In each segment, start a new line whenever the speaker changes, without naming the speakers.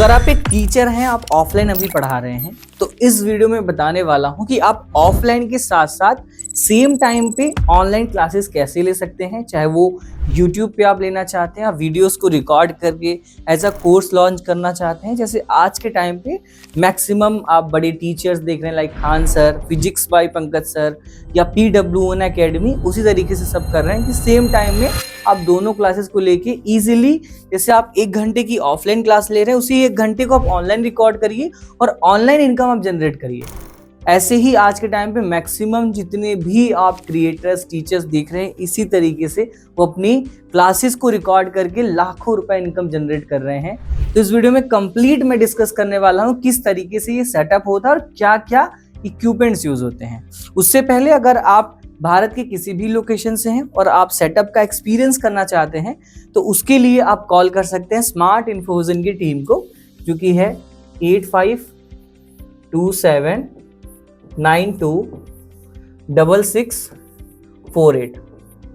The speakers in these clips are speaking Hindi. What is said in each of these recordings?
अगर आप एक टीचर हैं, आप ऑफलाइन अभी पढ़ा रहे हैं, तो इस वीडियो में बताने वाला हूं कि आप ऑफलाइन के साथ साथ सेम टाइम पे ऑनलाइन क्लासेस कैसे ले सकते हैं। चाहे वो यूट्यूब पे आप लेना चाहते हैं, आप वीडियोस को रिकॉर्ड करके एज अ कोर्स लॉन्च करना चाहते हैं। जैसे आज के टाइम पे मैक्सिमम आप बड़े टीचर्स देख रहे हैं like Khan sir, physics bye Pankaj sir या PW1 एकेडमी, उसी तरीके से सब कर रहे हैं कि सेम टाइम में आप दोनों क्लासेस को लेके इजीली, जैसे आप 1 घंटे की ऑफलाइन क्लास ले रहे हैं, उसी 1 घंटे को आप ऑनलाइन रिकॉर्ड करिए और ऑनलाइन इनकम आप जनरेट करिए। ऐसे ही आज के टाइम पे मैक्सिमम जितने भी आप क्रिएटर्स, टीचर्स देख रहे हैं, इसी तरीके से वो अपनी क्लासेस को रिकॉर्ड करके लाखों रुपए इनकम जनरेट कर रहे हैं। तो इस वीडियो में कंप्लीट मैं डिस्कस करने वाला हूँ किस तरीके से ये सेटअप होता है और क्या क्या इक्विपमेंट्स यूज होते हैं। उससे पहले अगर आप भारत के किसी भी लोकेशन से हैं और आप सेटअप का एक्सपीरियंस करना चाहते हैं, तो उसके लिए आप कॉल कर सकते हैं स्मार्ट इन्फोविजन की टीम को, जो कि है 8527926648।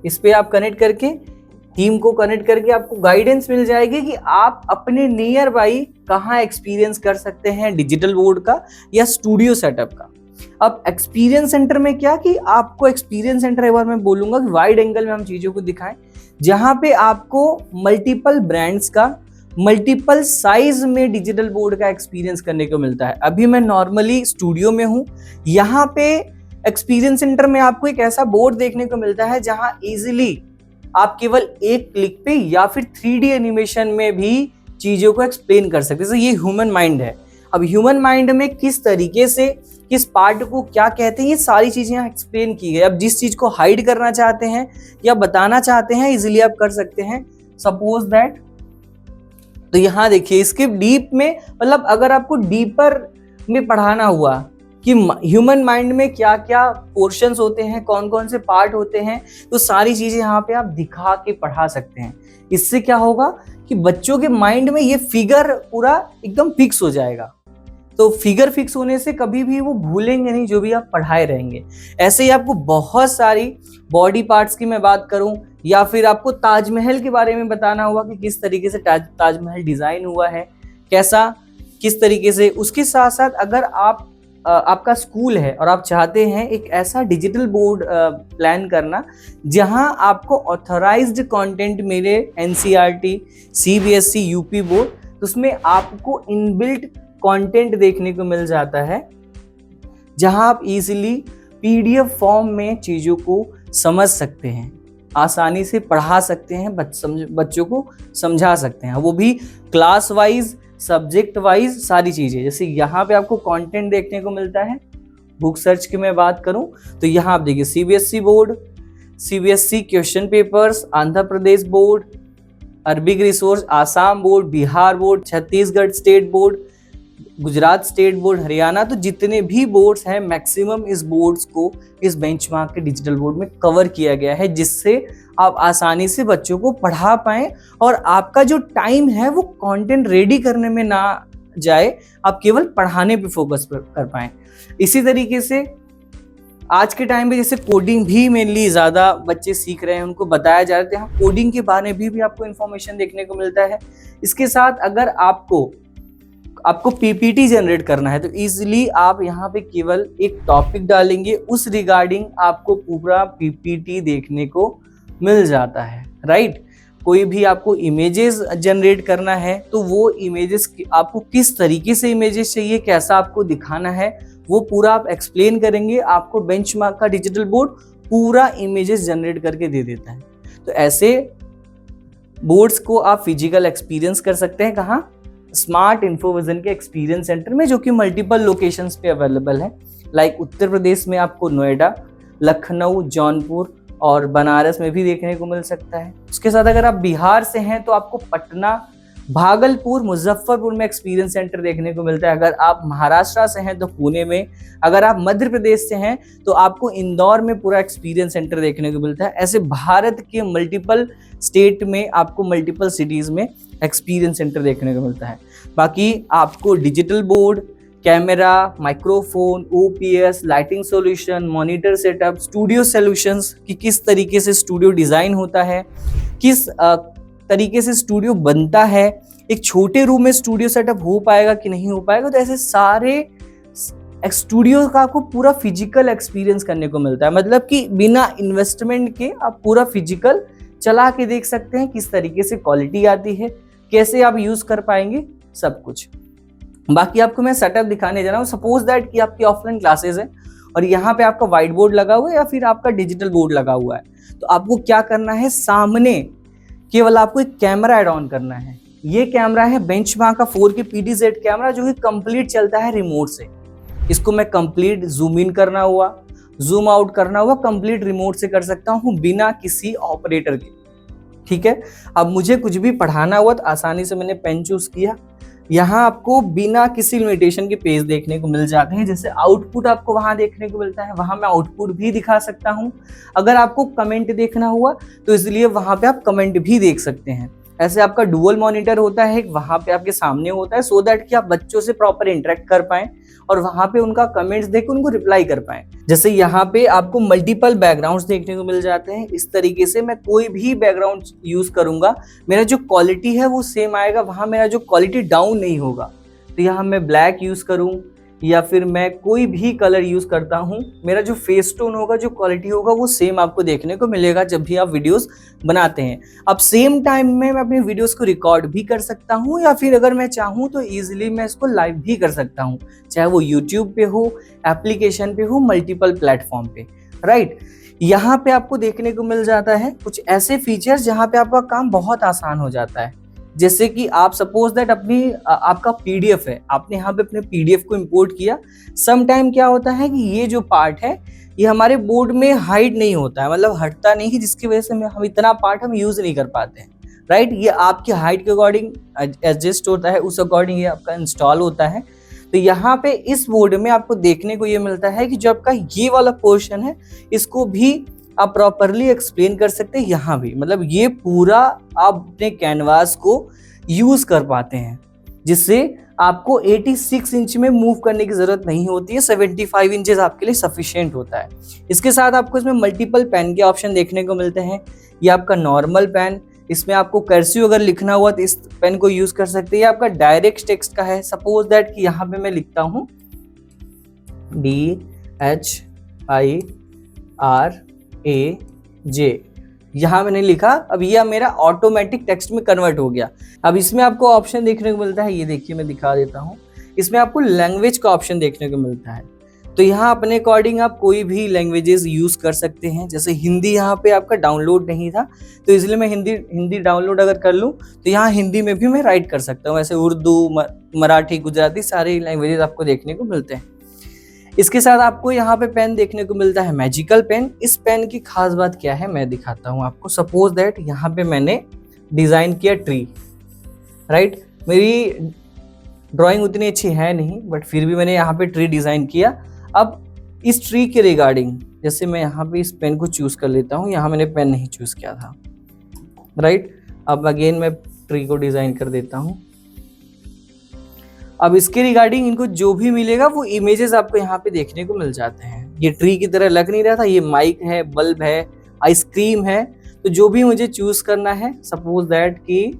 इस पे आप कनेक्ट करके, टीम को कनेक्ट करके आपको गाइडेंस मिल जाएगी कि आप अपने नियर बाई कहाँ एक्सपीरियंस कर सकते हैं डिजिटल बोर्ड का या स्टूडियो सेटअप का। अब एक्सपीरियंस सेंटर में क्या कि आपको एक्सपीरियंस सेंटर, एक बार मैं बोलूंगा कि वाइड एंगल में हम चीजों को दिखाएं, जहां पे आपको मल्टीपल ब्रांड्स का मल्टीपल साइज में डिजिटल बोर्ड का एक्सपीरियंस करने को मिलता है। अभी मैं नॉर्मली स्टूडियो में हूं, यहाँ पे एक्सपीरियंस सेंटर में आपको एक ऐसा बोर्ड देखने को मिलता है जहां इजिली आप केवल एक क्लिक पे या फिर 3D एनिमेशन में भी चीजों को एक्सप्लेन कर सकते हैं। जैसे ये ह्यूमन माइंड है, अब ह्यूमन माइंड में किस तरीके से किस पार्ट को क्या कहते हैं, ये सारी चीजें यहाँ एक्सप्लेन की गई। अब जिस चीज को हाइड करना चाहते हैं या बताना चाहते हैं, इजीली आप कर सकते हैं। सपोज दैट, तो यहाँ देखिए इसके डीप में, मतलब अगर आपको डीपर में पढ़ाना हुआ कि ह्यूमन माइंड में क्या क्या पोर्शंस होते हैं, कौन कौन से पार्ट होते हैं, तो सारी चीजें यहाँ पे आप दिखा के पढ़ा सकते हैं। इससे क्या होगा कि बच्चों के माइंड में ये फिगर पूरा एकदम फिक्स हो जाएगा। तो फिगर फिक्स होने से कभी भी वो भूलेंगे नहीं जो भी आप पढ़ाए रहेंगे। ऐसे ही आपको बहुत सारी बॉडी पार्ट्स की मैं बात करूं, या फिर आपको ताजमहल के बारे में बताना हुआ कि किस तरीके से ताजमहल डिजाइन हुआ है, कैसा किस तरीके से। उसके साथ साथ अगर आपका स्कूल है और आप चाहते हैं एक ऐसा डिजिटल बोर्ड प्लान करना जहां आपको ऑथराइज्ड कंटेंट मिले, NCERT, CBSE, UP बोर्ड, तो उसमें आपको इनबिल्ट कंटेंट देखने को मिल जाता है, जहां आप इजीली PDF फॉर्म में चीज़ों को समझ सकते हैं, आसानी से पढ़ा सकते हैं, बच्चों को समझा सकते हैं, वो भी क्लास वाइज, सब्जेक्ट वाइज सारी चीज़ें। जैसे यहाँ पे आपको कंटेंट देखने को मिलता है। बुक सर्च की मैं बात करूँ तो यहाँ आप देखिए CBSE board, CBSE question papers, Andhra Pradesh board, Arabic resource, Assam board, Bihar board, Chhattisgarh state board, Gujarat state board, Haryana, तो जितने भी बोर्ड्स हैं मैक्सिमम इस बोर्ड्स को इस बेंचमार्क के डिजिटल बोर्ड में कवर किया गया है, जिससे आप आसानी से बच्चों को पढ़ा पाएं और आपका जो टाइम है वो कंटेंट रेडी करने में ना जाए, आप केवल पढ़ाने पे फोकस कर पाएं। इसी तरीके से आज के टाइम पे जैसे कोडिंग भी मेनली ज़्यादा बच्चे सीख रहे हैं, उनको बताया जा रहा है, कोडिंग के बारे में भी आपको इन्फॉर्मेशन देखने को मिलता है। इसके साथ अगर आपको PPT जनरेट करना है तो इजीली आप यहाँ पे केवल एक टॉपिक डालेंगे, उस रिगार्डिंग आपको पूरा PPT देखने को मिल जाता है, राइट। कोई भी आपको इमेजेस जनरेट करना है तो वो इमेजेस आपको किस तरीके से इमेजेस चाहिए, कैसा आपको दिखाना है, वो पूरा आप एक्सप्लेन करेंगे। आपको बेंचमार्क का डिजिटल बोर्ड पूरा इमेजेस जनरेट करके दे देता है। तो ऐसे बोर्ड्स को आप फिजिकल एक्सपीरियंस कर सकते हैं। कहाँ? स्मार्ट इन्फोविजन के एक्सपीरियंस सेंटर में, जो कि मल्टीपल लोकेशंस पे अवेलेबल है। लाइक उत्तर प्रदेश में आपको नोएडा, लखनऊ, जौनपुर और बनारस में भी देखने को मिल सकता है। उसके साथ अगर आप बिहार से हैं तो आपको पटना, भागलपुर, मुजफ्फरपुर में एक्सपीरियंस सेंटर देखने को मिलता है। अगर आप महाराष्ट्र से हैं तो पुणे में, अगर आप मध्य प्रदेश से हैं तो आपको इंदौर में पूरा एक्सपीरियंस सेंटर देखने को मिलता है। ऐसे भारत के मल्टीपल स्टेट में आपको मल्टीपल सिटीज में एक्सपीरियंस सेंटर देखने को मिलता है। बाकी आपको digital board, camera, microphone, OPS, lighting solution, monitor setup, studio solutions कि किस तरीके से स्टूडियो डिजाइन होता है, किस तरीके से स्टूडियो बनता है, एक छोटे रूम में स्टूडियो सेटअप हो पाएगा कि नहीं हो पाएगा, तो ऐसे सारे स्टूडियो का आपको पूरा फिजिकल एक्सपीरियंस करने को मिलता है। मतलब कि बिना इन्वेस्टमेंट के आप पूरा फिजिकल चला के देख सकते हैं किस तरीके से क्वालिटी आती है, कैसे आप यूज कर पाएंगे, सब कुछ। बाकी आपको मैं सेटअप दिखाने जा रहा हूँ। सपोज दैट कि आपकी ऑफलाइन क्लासेस है और यहाँ पे आपका व्हाइट बोर्ड लगा हुआ है या फिर आपका डिजिटल बोर्ड लगा हुआ है, तो आपको क्या करना है, सामने केवल आपको एक कैमरा ऐड ऑन करना है। ये कैमरा है बेंचमार्क का 4K PTZ कैमरा, जो कि कंप्लीट चलता है रिमोट से। इसको मैं कंप्लीट जूम इन करना हुआ, जूम आउट करना हुआ, कंप्लीट रिमोट से कर सकता हूँ बिना किसी ऑपरेटर के। ठीक है, अब मुझे कुछ भी पढ़ाना हुआ तो आसानी से मैंने पेन चूज किया। यहाँ आपको बिना किसी लिमिटेशन के पेज देखने को मिल जाते हैं। जैसे आउटपुट आपको वहां देखने को मिलता है, वहां मैं आउटपुट भी दिखा सकता हूं। अगर आपको कमेंट देखना हुआ तो इसलिए वहां पे आप कमेंट भी देख सकते हैं। ऐसे आपका डुअल मॉनिटर होता है, वहां पे आपके सामने होता है, सो दैट कि आप बच्चों से प्रॉपर इंटरेक्ट कर पाएं और वहां पे उनका कमेंट्स देख उनको रिप्लाई कर पाएं। जैसे यहाँ पे आपको मल्टीपल बैकग्राउंड्स देखने को मिल जाते हैं। इस तरीके से मैं कोई भी बैकग्राउंड यूज करूंगा, मेरा जो क्वालिटी है वो सेम आएगा, वहां मेरा जो क्वालिटी डाउन नहीं होगा। तो यहाँ मैं ब्लैक यूज करूं या फिर मैं कोई भी कलर यूज करता हूं, मेरा जो फेस टोन होगा, जो क्वालिटी होगा, वो सेम आपको देखने को मिलेगा जब भी आप वीडियोस बनाते हैं। अब सेम टाइम में मैं अपनी वीडियोस को रिकॉर्ड भी कर सकता हूं या फिर अगर मैं चाहूं तो इजीली मैं इसको लाइव भी कर सकता हूं, चाहे वो यूट्यूब पे हो, एप्लीकेशन पे हो, मल्टीपल प्लेटफॉर्म पे। राइट, यहाँ पे आपको देखने को मिल जाता है कुछ ऐसे फीचर्स जहाँ पे आपका काम बहुत आसान हो जाता है। जैसे कि आप सपोज दैट आपका पीडीएफ है, आपने यहाँ पे अपने पीडीएफ को इंपोर्ट किया। सम टाइम क्या होता है कि ये जो पार्ट है ये हमारे बोर्ड में हाइड नहीं होता है, मतलब हटता नहीं है, जिसकी वजह से हम इतना पार्ट हम यूज नहीं कर पाते हैं। राइट, ये आपकी हाइट के अकॉर्डिंग एडजस्ट होता है, उस अकॉर्डिंग ये आपका इंस्टॉल होता है। तो यहाँ पे इस बोर्ड में आपको देखने को ये मिलता है कि जो आपका ये वाला पोर्शन है इसको भी आप प्रॉपरली एक्सप्लेन कर सकते हैं। यहाँ भी मतलब ये पूरा आप अपने कैनवास को यूज कर पाते हैं, जिससे आपको 86 इंच में मूव करने की जरूरत नहीं होती है, 75 इंचेस आपके लिए सफिशिएंट होता है। इसके साथ आपको इसमें मल्टीपल पेन के ऑप्शन देखने को मिलते हैं। ये आपका नॉर्मल पेन, इसमें आपको कर्सिव अगर लिखना हुआ तो इस पेन को यूज कर सकते हैं। ये आपका डायरेक्ट टेक्स्ट का है। सपोज दैट कि यहाँ पे मैं लिखता हूँ DHIRAJ, यहाँ मैंने लिखा, अब यह मेरा ऑटोमेटिक टेक्स्ट में कन्वर्ट हो गया। अब इसमें आपको ऑप्शन देखने को मिलता है, ये देखिए मैं दिखा देता हूँ। इसमें आपको लैंग्वेज का ऑप्शन देखने को मिलता है। तो यहाँ अपने अकॉर्डिंग आप कोई भी लैंग्वेजेस यूज कर सकते हैं। जैसे हिंदी यहाँ पे आपका डाउनलोड नहीं था, तो इसलिए मैं हिंदी डाउनलोड अगर कर लूँ तो यहाँ हिंदी में भी मैं राइट कर सकता हूँ। ऐसे उर्दू, मराठी, गुजराती सारे लैंग्वेजेस आपको देखने को मिलते हैं। इसके साथ आपको यहाँ पे पेन देखने को मिलता है, मैजिकल पेन। इस पेन की खास बात क्या है मैं दिखाता हूँ आपको। सपोज दैट यहाँ पे मैंने डिजाइन किया ट्री। राइट, मेरी ड्राइंग उतनी अच्छी है नहीं, बट फिर भी मैंने यहाँ पे ट्री डिजाइन किया। अब इस ट्री के रिगार्डिंग जैसे मैं यहाँ पे इस पेन को चूज कर लेता हूँ, यहाँ मैंने पेन नहीं चूज किया था। राइट, अब अगेन मैं ट्री को डिजाइन कर देता हूँ। अब इसके रिगार्डिंग इनको जो भी मिलेगा वो इमेजेस आपको यहाँ पे देखने को मिल जाते हैं। ये ट्री की तरह लग नहीं रहा था, ये माइक है, बल्ब है, आइसक्रीम है। तो जो भी मुझे चूज करना है, सपोज दैट कि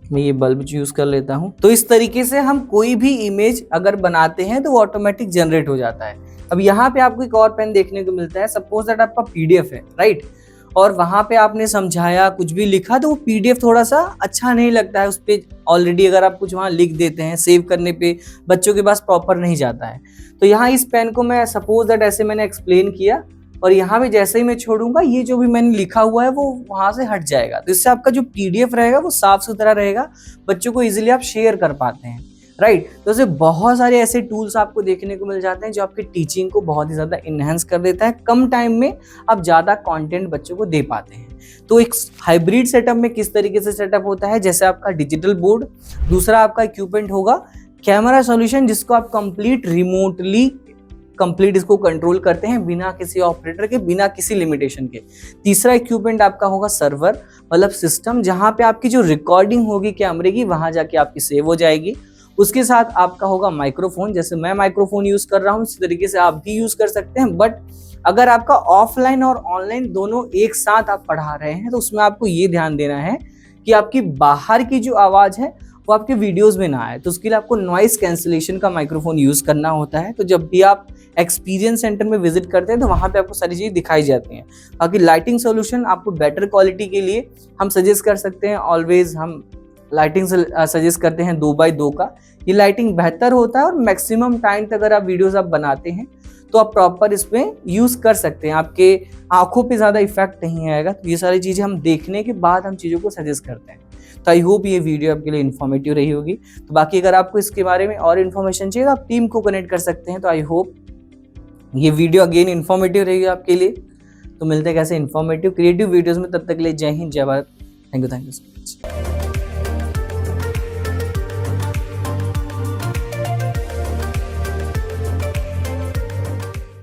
मैं ये बल्ब चूज कर लेता हूँ, तो इस तरीके से हम कोई भी इमेज अगर बनाते हैं तो वो ऑटोमेटिक जनरेट हो जाता है। अब यहाँ पे आपको एक और पेन देखने को मिलता है। सपोज दैट आपका पीडीएफ है, राइट, और वहां पे आपने समझाया, कुछ भी लिखा, तो वो पीडीएफ थोड़ा सा अच्छा नहीं लगता है। उस पे ऑलरेडी अगर आप कुछ वहां लिख देते हैं, सेव करने पे बच्चों के पास प्रॉपर नहीं जाता है। तो यहाँ इस पेन को मैं सपोज दैट ऐसे मैंने एक्सप्लेन किया और यहाँ पे जैसे ही मैं छोड़ूंगा, ये जो भी मैंने लिखा हुआ है वो वहां से हट जाएगा। तो इससे आपका जो पीडीएफ रहेगा वो साफ सुथरा रहेगा, बच्चों को इजिली आप शेयर कर पाते हैं। राइट, तो ऐसे बहुत सारे ऐसे टूल्स आपको देखने को मिल जाते हैं जो आपकी टीचिंग को बहुत ही ज़्यादा इन्हेंस कर देता है। कम टाइम में आप ज़्यादा कंटेंट बच्चों को दे पाते हैं। तो एक हाइब्रिड सेटअप में किस तरीके से सेटअप होता है, जैसे आपका डिजिटल बोर्ड, दूसरा आपका इक्विपमेंट होगा कैमरा सॉल्यूशन, जिसको आप कंप्लीट रिमोटली इसको कंट्रोल करते हैं बिना किसी ऑपरेटर के, बिना किसी लिमिटेशन के। तीसरा इक्विपमेंट आपका होगा सर्वर, मतलब सिस्टम, जहाँ पे आपकी जो रिकॉर्डिंग होगी कैमरे की वहां जाके आपकी सेव हो जाएगी। उसके साथ आपका होगा माइक्रोफोन, जैसे मैं माइक्रोफोन यूज कर रहा हूँ इसी तरीके से आप भी यूज कर सकते हैं। बट अगर आपका ऑफलाइन और ऑनलाइन दोनों एक साथ आप पढ़ा रहे हैं तो उसमें आपको ये ध्यान देना है कि आपकी बाहर की जो आवाज़ है वो आपके वीडियोस में ना आए। तो उसके लिए आपको नॉइस कैंसिलेशन का माइक्रोफोन यूज़ करना होता है। तो जब भी आप एक्सपीरियंस सेंटर में विजिट करते हैं तो वहाँ पे आपको सारी चीज़ें दिखाई जाती हैं। बाकी लाइटिंग सोल्यूशन आपको बेटर क्वालिटी के लिए हम सजेस्ट कर सकते हैं, ऑलवेज हम लाइटिंग सजेस्ट करते हैं 2x2 का। ये लाइटिंग बेहतर होता है और मैक्सिमम टाइम तक अगर आप वीडियोस आप बनाते हैं तो आप प्रॉपर इसमें यूज़ कर सकते हैं, आपके आंखों पे ज़्यादा इफेक्ट नहीं आएगा। तो ये सारी चीज़ें हम देखने के बाद हम चीज़ों को सजेस्ट करते हैं। तो आई होप ये वीडियो आपके लिए इन्फॉर्मेटिव रही होगी। तो बाकी अगर आपको इसके बारे में और इन्फॉर्मेशन चाहिए तो आप टीम को कनेक्ट कर सकते हैं। तो आई होप ये वीडियो अगेन इन्फॉर्मेटिव रहेगी आपके लिए। तो मिलते हैं कैसे इन्फॉर्मेटिव क्रिएटिव वीडियोज़ में, तब तक के लिए जय हिंद जय Bharat. Thank you so much.